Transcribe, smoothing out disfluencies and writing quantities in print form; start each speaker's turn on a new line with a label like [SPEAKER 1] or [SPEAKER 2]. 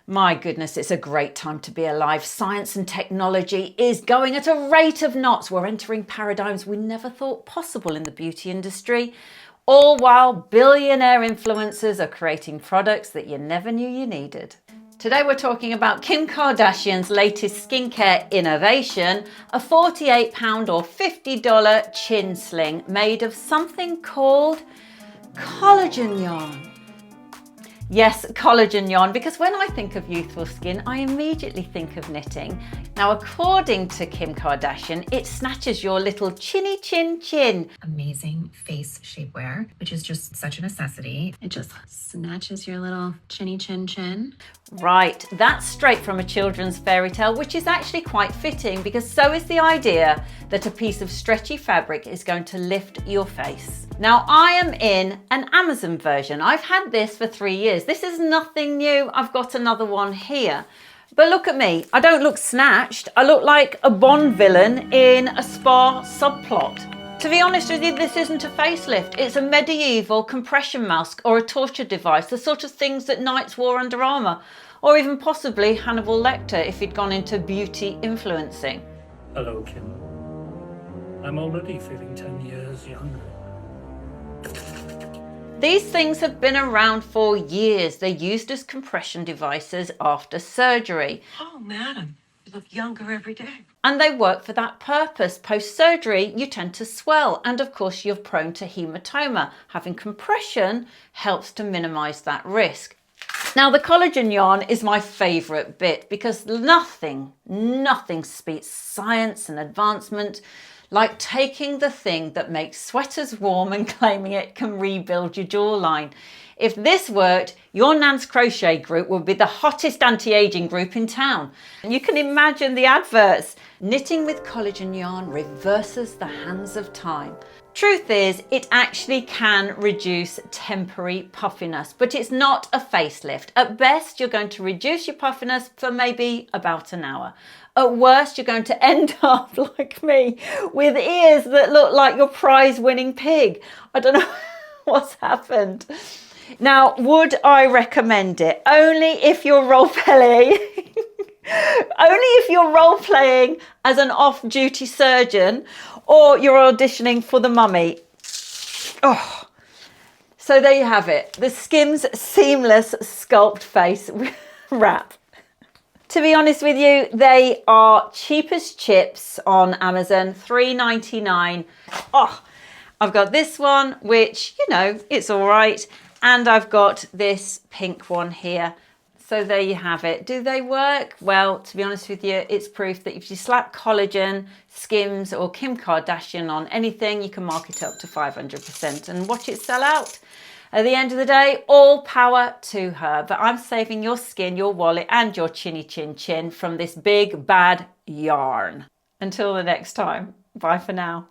[SPEAKER 1] My goodness, it's a great time to be alive. Science and technology is going at a rate of knots. We're entering paradigms we never thought possible in the beauty industry, all while billionaire influencers are creating products that you never knew you needed. Today we're talking about Kim Kardashian's latest skincare innovation, a £48 or $50 chin sling made of something called collagen yarn. Yes, collagen yarn, because when I think of youthful skin, I immediately think of knitting. Now, according to Kim Kardashian, it snatches your little chinny chin chin.
[SPEAKER 2] Amazing face shapewear, which is just such a necessity. It just snatches your little chinny chin chin.
[SPEAKER 1] Right, that's straight from a children's fairy tale, which is actually quite fitting because so is the idea that a piece of stretchy fabric is going to lift your face. Now, I am in an Amazon version. I've had this for 3 years. This is nothing new. I've got another one here. But look at me. I don't look snatched. I look like a Bond villain in a spa subplot. To be honest with you, this isn't a facelift. It's a medieval compression mask or a torture device, the sort of things that knights wore under armour, or even possibly Hannibal Lecter if he'd gone into beauty influencing.
[SPEAKER 3] Hello, Kim. I'm already feeling 10 years younger.
[SPEAKER 1] These things have been around for years. They're used as compression devices after surgery.
[SPEAKER 4] Oh, madam, you look younger every day.
[SPEAKER 1] And they work for that purpose. Post-surgery, you tend to swell, and of course you're prone to hematoma. Having compression helps to minimise that risk. Now, the collagen yarn is my favourite bit because nothing speaks science and advancement like taking the thing that makes sweaters warm and claiming it can rebuild your jawline. If this worked, your Nan's crochet group would be the hottest anti-aging group in town. And you can imagine the adverts. Knitting with collagen yarn reverses the hands of time. Truth is, it actually can reduce temporary puffiness, but it's not a facelift. At best, you're going to reduce your puffiness for maybe about an hour. At worst, you're going to end up like me with ears that look like your prize-winning pig. I don't know what's happened. Now, would I recommend it? Only if you're role-playing. Only if you're role-playing as an off-duty surgeon or you're auditioning for the Mummy. Oh, so there you have it. The Skims Seamless Sculpt Face Wrap. To be honest with you, they are cheap as chips on Amazon, $3.99. Oh, I've got this one, which, you know, it's all right. And I've got this pink one here. So there you have it. Do they work? Well, to be honest with you, it's proof that if you slap collagen, Skims or Kim Kardashian on anything, you can mark it up to 500% and watch it sell out. At the end of the day, all power to her. But I'm saving your skin, your wallet and your chinny chin chin from this big bad yarn. Until the next time, bye for now.